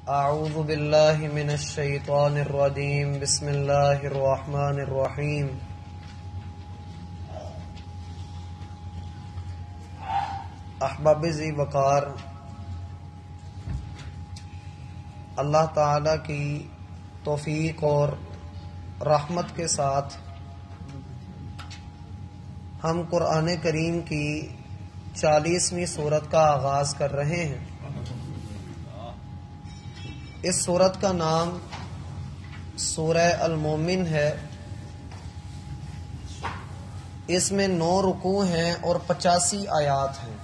اعوذ باللہ من الشیطان الرجیم بسم اللہ الرحمن الرحیم احباب ذی وقار، اللہ تعالی کی توفیق اور رحمت کے ساتھ ہم قرآن کریم کی 40ویں سورت کا آغاز کر رہے ہیں۔ اس سورت کا نام سورہ المومن ہے۔ اس میں 9 رکوع ہیں اور 85 آیات ہیں۔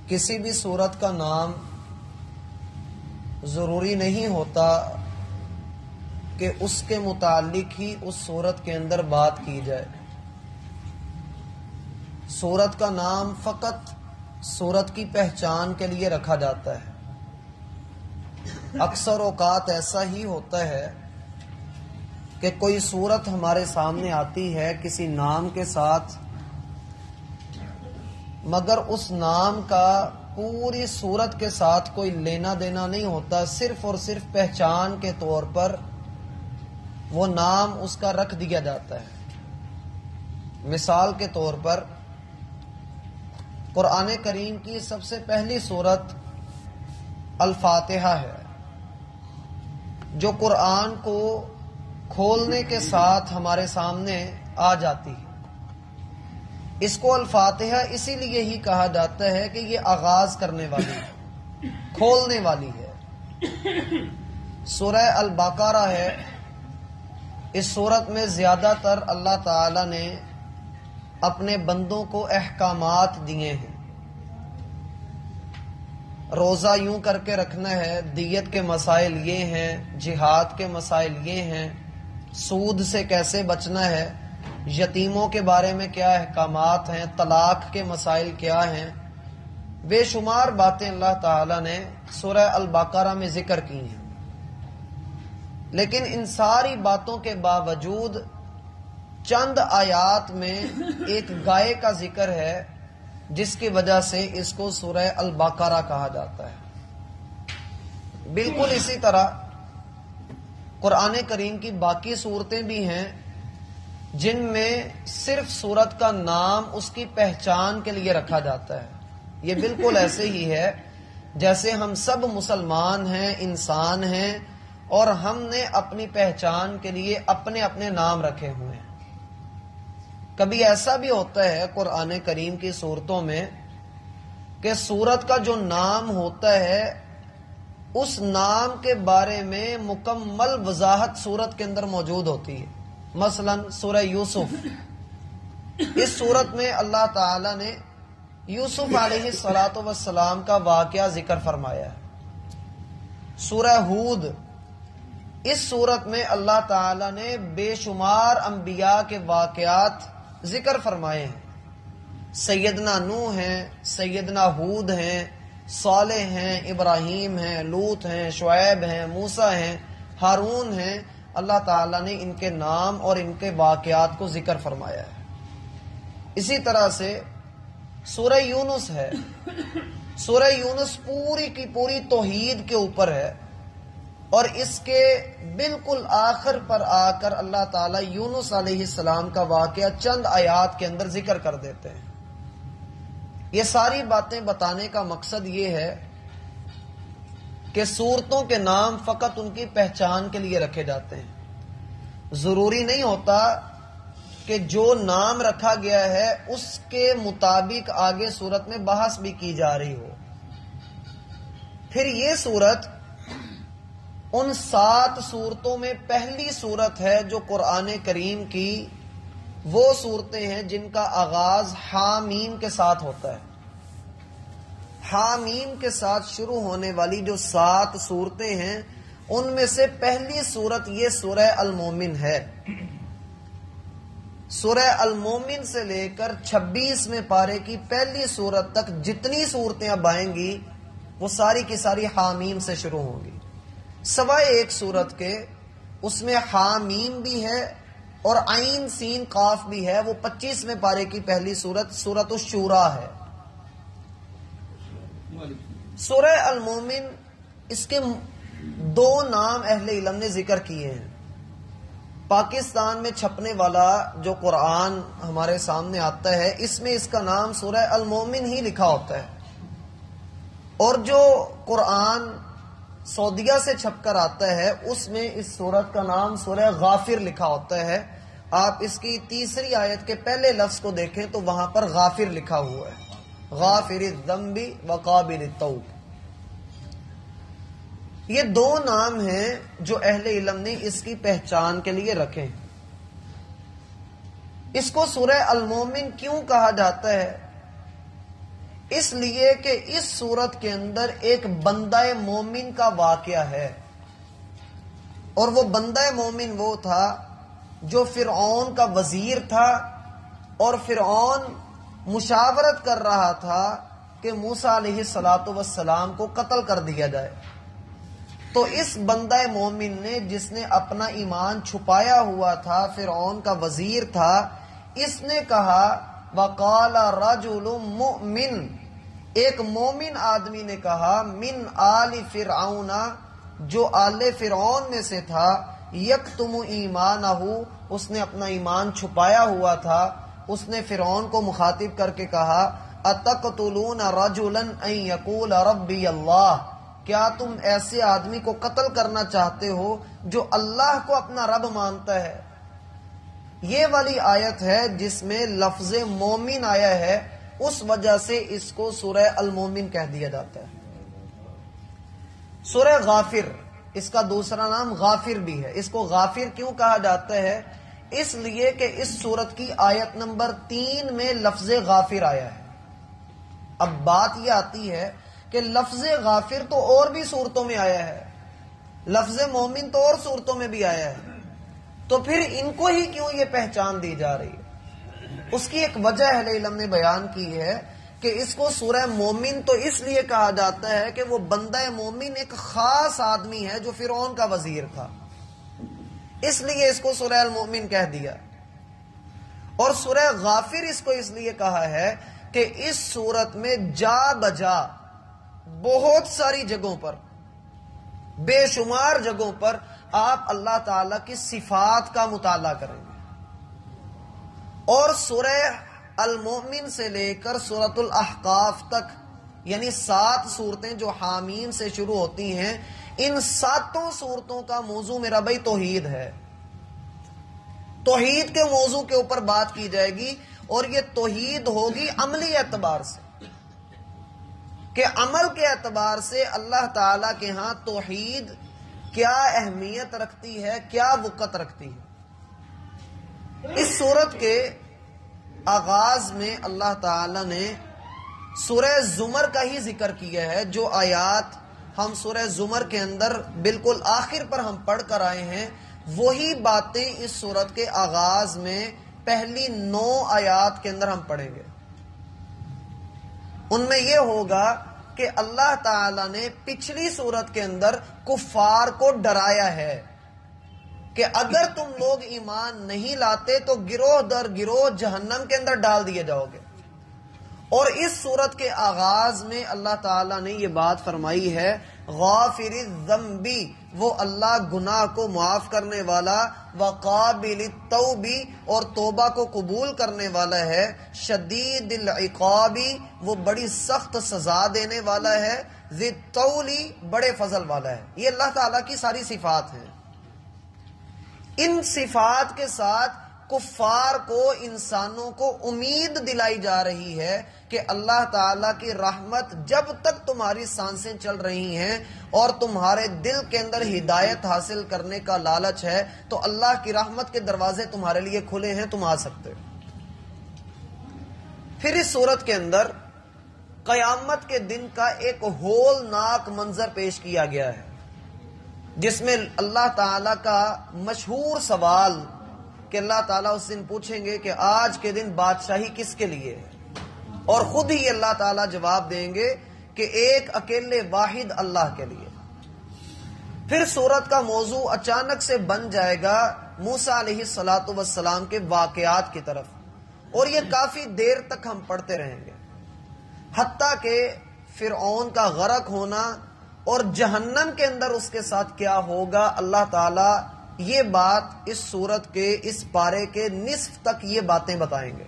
کسی بھی سورت کا نام ضروری نہیں ہوتا کہ اس کے متعلق ہی اس سورت کے اندر بات کی جائے۔ سورت کا نام فقط سورت کی پہچان کے لیے رکھا جاتا ہے۔ اکثر اوقات ایسا ہی ہوتا ہے کہ کوئی سورت ہمارے سامنے آتی ہے کسی نام کے ساتھ، مگر اس نام کا پوری سورت کے ساتھ کوئی لینا دینا نہیں ہوتا، صرف اور صرف پہچان کے طور پر وہ نام اس کا رکھ دیا جاتا ہے۔ مثال کے طور پر قرآن کریم کی سب سے پہلی سورت الفاتحہ ہے، جو قرآن کو کھولنے کے ساتھ ہمارے سامنے آ جاتی ہے۔ اس کو الفاتحہ اسی لیے ہی کہا جاتا ہے کہ یہ آغاز کرنے والی ہے، کھولنے والی ہے۔ سورہ البقرہ ہے، اس سورت میں زیادہ تر اللہ تعالی نے اپنے بندوں کو احکامات دیے ہیں۔ روزہ یوں کر کے رکھنا ہے، دیت کے مسائل یہ ہیں، جہاد کے مسائل یہ ہیں، سود سے کیسے بچنا ہے، یتیموں کے بارے میں کیا احکامات ہیں، طلاق کے مسائل کیا ہیں، بے شمار باتیں اللہ تعالی نے سورہ البقرہ میں ذکر کی ہیں۔ لیکن ان ساری باتوں کے باوجود چند آیات میں ایک گائے کا ذکر ہے، جس کی وجہ سے اس کو سورہ البقرہ کہا جاتا ہے۔ بالکل اسی طرح قرآن کریم کی باقی صورتیں بھی ہیں جن میں صرف سورت کا نام اس کی پہچان کے لیے رکھا جاتا ہے۔ یہ بالکل ایسے ہی ہے جیسے ہم سب مسلمان ہیں، انسان ہیں، اور ہم نے اپنی پہچان کے لیے اپنے اپنے نام رکھے ہوئے ہیں۔ کبھی ایسا بھی ہوتا ہے قرآن کریم کی صورتوں میں کہ سورت کا جو نام ہوتا ہے اس نام کے بارے میں مکمل وضاحت سورت کے اندر موجود ہوتی ہے۔ مثلا سورہ یوسف، اس سورت میں اللہ تعالی نے یوسف علیہ السلام کا واقعہ ذکر فرمایا ہے۔ سورہ ہود، اس سورت میں اللہ تعالی نے بے شمار انبیاء کے واقعات ذکر فرمائے ہیں۔ سیدنا نوح ہیں، سیدنا ہود ہیں، صالح ہیں، ابراہیم ہیں، لوط ہیں، شعیب ہیں، موسیٰ ہیں، ہارون ہیں۔ اللہ تعالیٰ نے ان کے نام اور ان کے واقعات کو ذکر فرمایا ہے۔ اسی طرح سے سورہ یونس ہے۔ سورہ یونس پوری کی پوری توحید کے اوپر ہے، اور اس کے بالکل آخر پر آ کر اللہ تعالیٰ یونس علیہ السلام کا واقعہ چند آیات کے اندر ذکر کر دیتے ہیں۔ یہ ساری باتیں بتانے کا مقصد یہ ہے کہ سورتوں کے نام فقط ان کی پہچان کے لیے رکھے جاتے ہیں۔ ضروری نہیں ہوتا کہ جو نام رکھا گیا ہے اس کے مطابق آگے سورت میں بحث بھی کی جا رہی ہو۔ پھر یہ سورت ان 7 سورتوں میں پہلی سورت ہے جو قرآن کریم کی وہ صورتیں ہیں جن کا آغاز حامیم کے ساتھ ہوتا ہے۔ حامیم کے ساتھ شروع ہونے والی جو 7 صورتیں ہیں ان میں سے پہلی صورت یہ سورہ المومن ہے۔ سورہ المومن سے لے کر 26ویں پارے کی پہلی صورت تک جتنی صورتیں اب آئیں گی وہ ساری کی ساری حامیم سے شروع ہوں گی، سوائے ایک صورت کے، اس میں حامیم بھی ہے اور عین سین قاف بھی ہے۔ وہ 25ویں پارے کی پہلی صورت سورۃ الشورى ہے۔ سورہ المومن، اس کے دو نام اہل علم نے ذکر کیے ہیں۔ پاکستان میں چھپنے والا جو قرآن ہمارے سامنے آتا ہے، اس میں اس کا نام سورہ المومن ہی لکھا ہوتا ہے، اور جو قرآن سعودیہ سے چھپ کر آتا ہے اس میں اس سورت کا نام سورہ غافر لکھا ہوتا ہے۔ آپ اس کی تیسری آیت کے پہلے لفظ کو دیکھیں تو وہاں پر غافر لکھا ہوا ہے، غافر الذنب وقابل التوب۔ یہ دو نام ہیں جو اہل علم نے اس کی پہچان کے لیے رکھے ہیں۔ اس کو سورہ المومن کیوں کہا جاتا ہے؟ اس لیے کہ اس سورت کے اندر ایک بندہ مومن کا واقعہ ہے، اور وہ بندہ مومن وہ تھا جو فرعون کا وزیر تھا، اور فرعون مشاورت کر رہا تھا کہ موسیٰ علیہ السلام کو قتل کر دیا جائے۔ تو اس بندہ مومن نے، جس نے اپنا ایمان چھپایا ہوا تھا، فرعون کا وزیر تھا، اس نے کہا وقال رجل مؤمن، ایک مومن آدمی نے کہا، من آل فرعون، جو آل فرعون میں سے تھا، یکتم ایمانہ، اس نے اپنا ایمان چھپایا ہوا تھا۔ اس نے فرعون کو مخاطب کر کے کہا اتقتلون رجلا ان یقول ربی اللہ، کیا تم ایسے آدمی کو قتل کرنا چاہتے ہو جو اللہ کو اپنا رب مانتا ہے؟ یہ والی آیت ہے جس میں لفظ مومن آیا ہے، اس وجہ سے اس کو سورہ المومن کہہ دیا جاتا ہے۔ سورہ غافر، اس کا دوسرا نام غافر بھی ہے۔ اس کو غافر کیوں کہا جاتا ہے؟ اس لیے کہ اس سورت کی آیت نمبر 3 میں لفظ غافر آیا ہے۔ اب بات یہ آتی ہے کہ لفظ غافر تو اور بھی صورتوں میں آیا ہے، لفظ مومن تو اور صورتوں میں بھی آیا ہے، تو پھر ان کو ہی کیوں یہ پہچان دی جا رہی ہے؟ اس کی ایک وجہ اہل علم نے بیان کی ہے کہ اس کو سورہ مومن تو اس لیے کہا جاتا ہے کہ وہ بندہ مومن ایک خاص آدمی ہے جو فرعون کا وزیر تھا، اس لیے اس کو سورہ المومن کہہ دیا۔ اور سورہ غافر اس کو اس لیے کہا ہے کہ اس سورت میں جا بجا بہت ساری جگہوں پر، بے شمار جگہوں پر آپ اللہ تعالی کی صفات کا مطالعہ کریں گے، اور سورہ المومن سے لے کر سورۃ الاحقاف تک، یعنی 7 صورتیں جو حامیم سے شروع ہوتی ہیں، ان 7 صورتوں کا موضوع میرا بھائی توحید ہے۔ توحید کے موضوع کے اوپر بات کی جائے گی، اور یہ توحید ہوگی عملی اعتبار سے، کہ عمل کے اعتبار سے اللہ تعالیٰ کے ہاں توحید کیا اہمیت رکھتی ہے، کیا وقت رکھتی ہے۔ اس سورت کے آغاز میں اللہ تعالیٰ نے سورہ زمر کا ہی ذکر کیا ہے۔ جو آیات ہم سورہ زمر کے اندر بالکل آخر پر ہم پڑھ کر آئے ہیں، وہی باتیں اس سورت کے آغاز میں پہلی 9 آیات کے اندر ہم پڑھیں گے۔ ان میں یہ ہوگا کہ اللہ تعالیٰ نے پچھلی سورت کے اندر کفار کو ڈرایا ہے کہ اگر تم لوگ ایمان نہیں لاتے تو گروہ در گروہ جہنم کے اندر ڈال دیے جاؤ گے۔ اور اس سورت کے آغاز میں اللہ تعالیٰ نے یہ بات فرمائی ہے، غافر الذنب، وہ اللہ گناہ کو معاف کرنے والا، وقابل التوب، اور توبہ کو قبول کرنے والا ہے، شدید العقاب، وہ بڑی سخت سزا دینے والا ہے، ذی الطول، بڑے فضل والا ہے۔ یہ اللہ تعالیٰ کی ساری صفات ہیں۔ ان صفات کے ساتھ کفار کو، انسانوں کو امید دلائی جا رہی ہے کہ اللہ تعالیٰ کی رحمت جب تک تمہاری سانسیں چل رہی ہیں اور تمہارے دل کے اندر ہدایت حاصل کرنے کا لالچ ہے تو اللہ کی رحمت کے دروازے تمہارے لیے کھلے ہیں، تم آ سکتے ہو۔ پھر اس صورت کے اندر قیامت کے دن کا ایک ہولناک منظر پیش کیا گیا ہے، جس میں اللہ تعالیٰ کا مشہور سوال کہ اللہ تعالیٰ اس دن پوچھیں گے کہ آج کے دن بادشاہی کس کے لیے ہے، اور خود ہی اللہ تعالیٰ جواب دیں گے کہ ایک اکیلے واحد اللہ کے لیے۔ پھر سورت کا موضوع اچانک سے بن جائے گا موسیٰ علیہ السلام کے واقعات کی طرف، اور یہ کافی دیر تک ہم پڑھتے رہیں گے، حتیٰ کہ فرعون کا غرق ہونا اور جہنم کے اندر اس کے ساتھ کیا ہوگا، اللہ تعالیٰ یہ بات اس سورت کے اس پارے کے نصف تک یہ باتیں بتائیں گے۔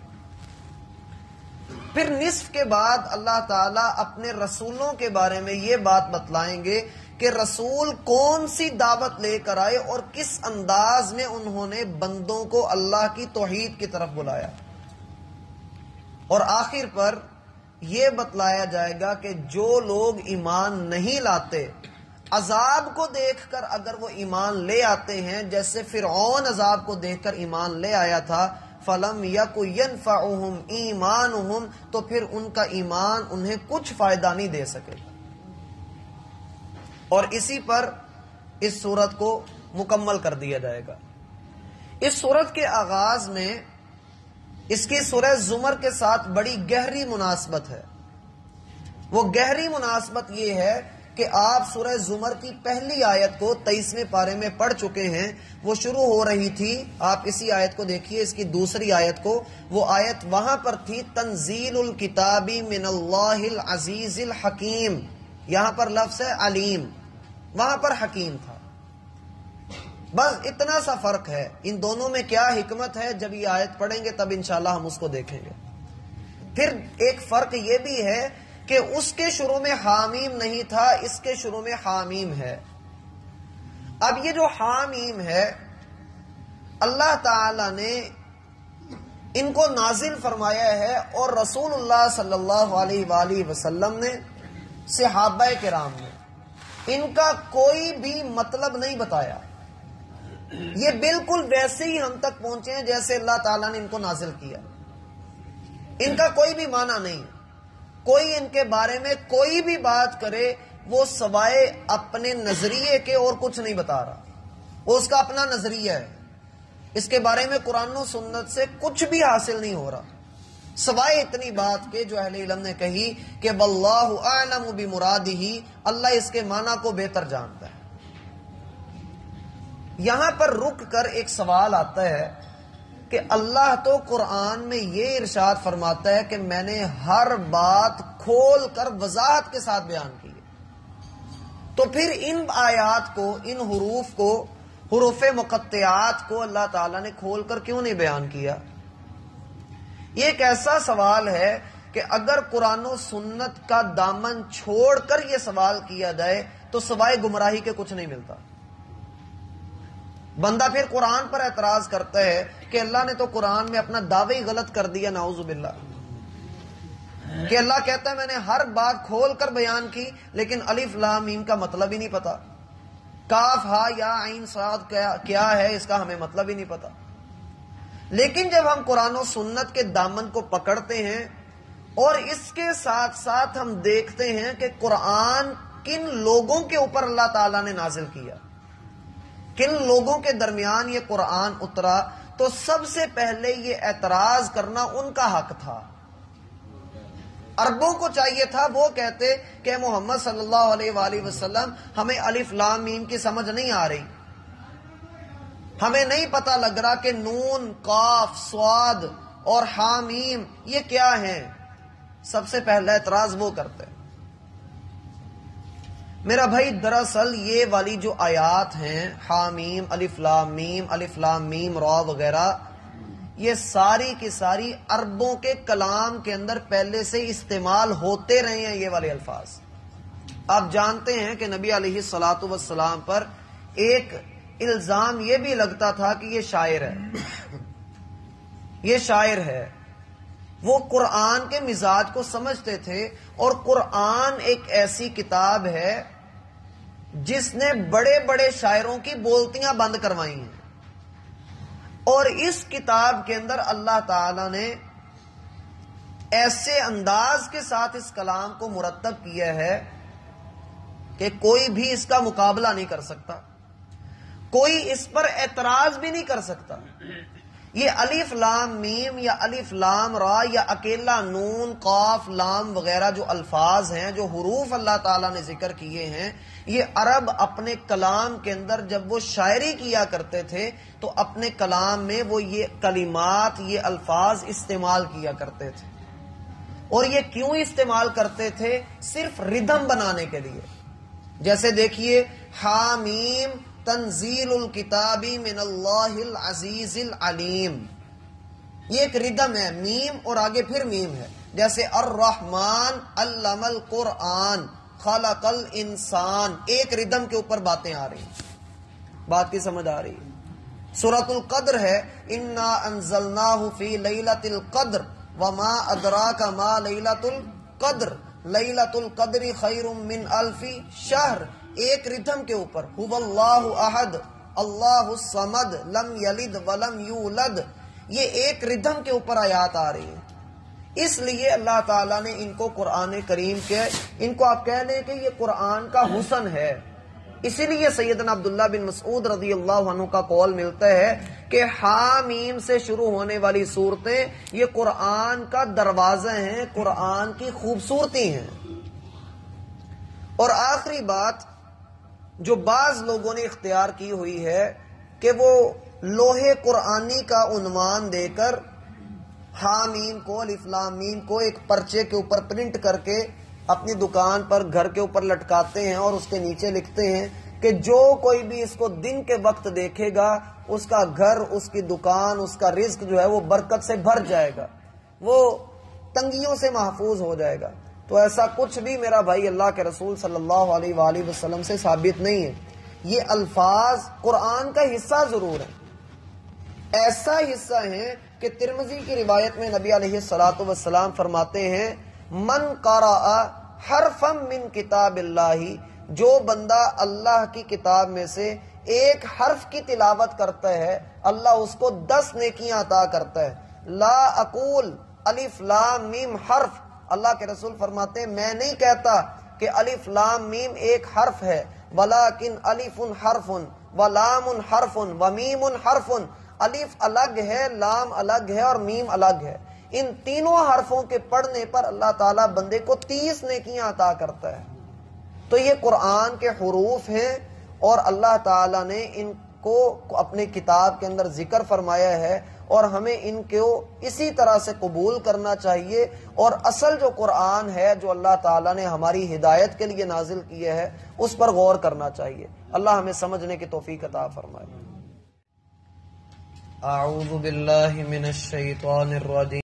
پھر نصف کے بعد اللہ تعالیٰ اپنے رسولوں کے بارے میں یہ بات بتلائیں گے کہ رسول کون سی دعوت لے کر آئے اور کس انداز میں انہوں نے بندوں کو اللہ کی توحید کی طرف بلایا، اور آخر پر یہ بتلایا جائے گا کہ جو لوگ ایمان نہیں لاتے، عذاب کو دیکھ کر اگر وہ ایمان لے آتے ہیں، جیسے فرعون عذاب کو دیکھ کر ایمان لے آیا تھا، فَلَمْ يَكُ يَنْفَعُهُمْ إِيمَانُهُمْ، تو پھر ان کا ایمان انہیں کچھ فائدہ نہیں دے سکے۔ اور اسی پر اس سورت کو مکمل کر دیا جائے گا۔ اس سورت کے آغاز میں اس کی سورہ زمر کے ساتھ بڑی گہری مناسبت ہے۔ وہ گہری مناسبت یہ ہے کہ آپ سورہ زمر کی پہلی آیت کو 23ویں پارے میں پڑھ چکے ہیں، وہ شروع ہو رہی تھی، آپ اسی آیت کو دیکھیے، اس کی دوسری آیت کو، وہ آیت وہاں پر تھی تنزیل الکتاب من اللہ العزیز الحکیم، یہاں پر لفظ ہے علیم، وہاں پر حکیم تھا۔ بس اتنا سا فرق ہے، ان دونوں میں کیا حکمت ہے جب یہ آیت پڑھیں گے تب انشاءاللہ ہم اس کو دیکھیں گے۔ پھر ایک فرق یہ بھی ہے کہ اس کے شروع میں حامیم نہیں تھا، اس کے شروع میں حامیم ہے۔ اب یہ جو حامیم ہے اللہ تعالی نے ان کو نازل فرمایا ہے، اور رسول اللہ صلی اللہ علیہ وآلہ وسلم نے، صحابہ کرام نے ان کا کوئی بھی مطلب نہیں بتایا، یہ بالکل ویسے ہی ہم تک پہنچے ہیں جیسے اللہ تعالیٰ نے ان کو نازل کیا، ان کا کوئی بھی معنی نہیں۔ کوئی ان کے بارے میں کوئی بھی بات کرے وہ سوائے اپنے نظریے کے اور کچھ نہیں بتا رہا، وہ اس کا اپنا نظریہ ہے، اس کے بارے میں قرآن و سنت سے کچھ بھی حاصل نہیں ہو رہا، سوائے اتنی بات کے جو اہل علم نے کہی کہ واللہ اعلم بمرادہ، اللہ اس کے معنی کو بہتر جانتا ہے۔ یہاں پر رک کر ایک سوال آتا ہے کہ اللہ تو قرآن میں یہ ارشاد فرماتا ہے کہ میں نے ہر بات کھول کر وضاحت کے ساتھ بیان کی ہے، تو پھر ان آیات کو، ان حروف کو، حروف مقطعات کو اللہ تعالیٰ نے کھول کر کیوں نہیں بیان کیا؟ یہ ایک ایسا سوال ہے کہ اگر قرآن و سنت کا دامن چھوڑ کر یہ سوال کیا جائے تو سوائے گمراہی کے کچھ نہیں ملتا۔ بندہ پھر قرآن پر اعتراض کرتا ہے کہ اللہ نے تو قرآن میں اپنا دعوی غلط کر دیا، نعوذ باللہ، کہ اللہ کہتا ہے میں نے ہر بات کھول کر بیان کی لیکن الف لام میم کا مطلب ہی نہیں پتا، کاف ہا یا عین صاد کیا ہے اس کا ہمیں مطلب ہی نہیں پتا۔ لیکن جب ہم قرآن و سنت کے دامن کو پکڑتے ہیں اور اس کے ساتھ ساتھ ہم دیکھتے ہیں کہ قرآن کن لوگوں کے اوپر اللہ تعالیٰ نے نازل کیا، کن لوگوں کے درمیان یہ قرآن اترا، تو سب سے پہلے یہ اعتراض کرنا ان کا حق تھا۔ عربوں کو چاہیے تھا وہ کہتے کہ محمد صلی اللہ علیہ وآلہ وسلم ہمیں الف لام میم کی سمجھ نہیں آ رہی، ہمیں نہیں پتہ لگ رہا کہ نون، قاف، صاد اور حامیم یہ کیا ہیں۔ سب سے پہلا اعتراض وہ کرتے۔ میرا بھائی دراصل یہ والی جو آیات ہیں حامیم، الف لام میم را وغیرہ، یہ ساری کی ساری عربوں کے کلام کے اندر پہلے سے استعمال ہوتے رہے ہیں یہ والے الفاظ۔ آپ جانتے ہیں کہ نبی علیہ الصلاۃ والسلام پر ایک الزام یہ بھی لگتا تھا کہ یہ شاعر ہے، یہ شاعر ہے۔ وہ قرآن کے مزاج کو سمجھتے تھے، اور قرآن ایک ایسی کتاب ہے جس نے بڑے بڑے شاعروں کی بولتیاں بند کروائی ہیں، اور اس کتاب کے اندر اللہ تعالی نے ایسے انداز کے ساتھ اس کلام کو مرتب کیا ہے کہ کوئی بھی اس کا مقابلہ نہیں کر سکتا، کوئی اس پر اعتراض بھی نہیں کر سکتا۔ یہ الف لام میم یا الف لام را یا اکیلا نون، قاف، لام وغیرہ جو الفاظ ہیں، جو حروف اللہ تعالیٰ نے ذکر کیے ہیں، یہ عرب اپنے کلام کے اندر جب وہ شاعری کیا کرتے تھے تو اپنے کلام میں وہ یہ کلمات، یہ الفاظ استعمال کیا کرتے تھے۔ اور یہ کیوں استعمال کرتے تھے؟ صرف ردم بنانے کے لیے. جیسے دیکھیے حامیم تنزیل الکتابی من اللہ العزیز العلیم، یہ ایک ردم ہے، میم اور آگے پھر میم ہے. جیسے الرحمن علم القرآن خلق الانسان، ایک ردم کے اوپر باتیں آ رہی ہیں. بات کی سمجھ آ رہی ہے؟ سورۃ القدر ہے، انا انزلناہ فی لیلۃ القدر وما ادراک ما لیلۃ القدر لیلۃ القدر خیر من الف شہر، ایک ردم کے اوپر. هو اللہ احد اللہ الصمد لم یلد ولم یولد، یہ ایک ردم کے اوپر آیات آ رہی ہیں. اس لیے اللہ تعالیٰ نے ان کو قرآن کریم کے، ان کو آپ کہہ لیں کہ یہ قرآن کا حسن ہے. اسی لیے سیدنا عبداللہ بن مسعود رضی اللہ عنہ کا قول ملتا ہے کہ حامیم سے شروع ہونے والی صورتیں یہ قرآن کا دروازہ ہیں، قرآن کی خوبصورتی ہیں. اور آخری بات جو بعض لوگوں نے اختیار کی ہوئی ہے کہ وہ لوہے قرآنی کا عنوان دے کر حامیم کو، الف لام میم کو ایک پرچے کے اوپر پرنٹ کر کے اپنی دکان پر گھر کے اوپر لٹکاتے ہیں اور اس کے نیچے لکھتے ہیں کہ جو کوئی بھی اس کو دن کے وقت دیکھے گا اس کا گھر، اس کی دکان، اس کا رزق جو ہے وہ برکت سے بھر جائے گا، وہ تنگیوں سے محفوظ ہو جائے گا. تو ایسا کچھ بھی میرا بھائی اللہ کے رسول صلی اللہ علیہ وآلہ وسلم سے ثابت نہیں ہے. یہ الفاظ قرآن کا حصہ ضرور ہیں، ایسا حصہ ہیں کہ ترمذی کی روایت میں نبی علیہ الصلوۃ والسلام فرماتے ہیں من قرأ حرفا من کتاب اللہ، جو بندہ اللہ کی کتاب میں سے ایک حرف کی تلاوت کرتا ہے اللہ اس کو 10 نیکیاں عطا کرتا ہے. لا اقول الف لام میم حرف، اللہ کے رسول فرماتے ہیں میں نہیں کہتا کہ الف لام میم ایک حرف ہے، ولیکن الف حرف ولام حرف ومیم حرف، الف الگ ہے، لام الگ ہے اور میم الگ ہے. ان تینوں حرفوں کے پڑھنے پر اللہ تعالیٰ بندے کو 30 نیکیاں عطا کرتا ہے. تو یہ قرآن کے حروف ہیں اور اللہ تعالیٰ نے ان کو اپنے کتاب کے اندر ذکر فرمایا ہے اور ہمیں ان کو اسی طرح سے قبول کرنا چاہیے. اور اصل جو قرآن ہے جو اللہ تعالیٰ نے ہماری ہدایت کے لیے نازل کیا ہے اس پر غور کرنا چاہیے. اللہ ہمیں سمجھنے کی توفیق عطا فرمائے. اعوذ باللہ من الشیطان الرجیم.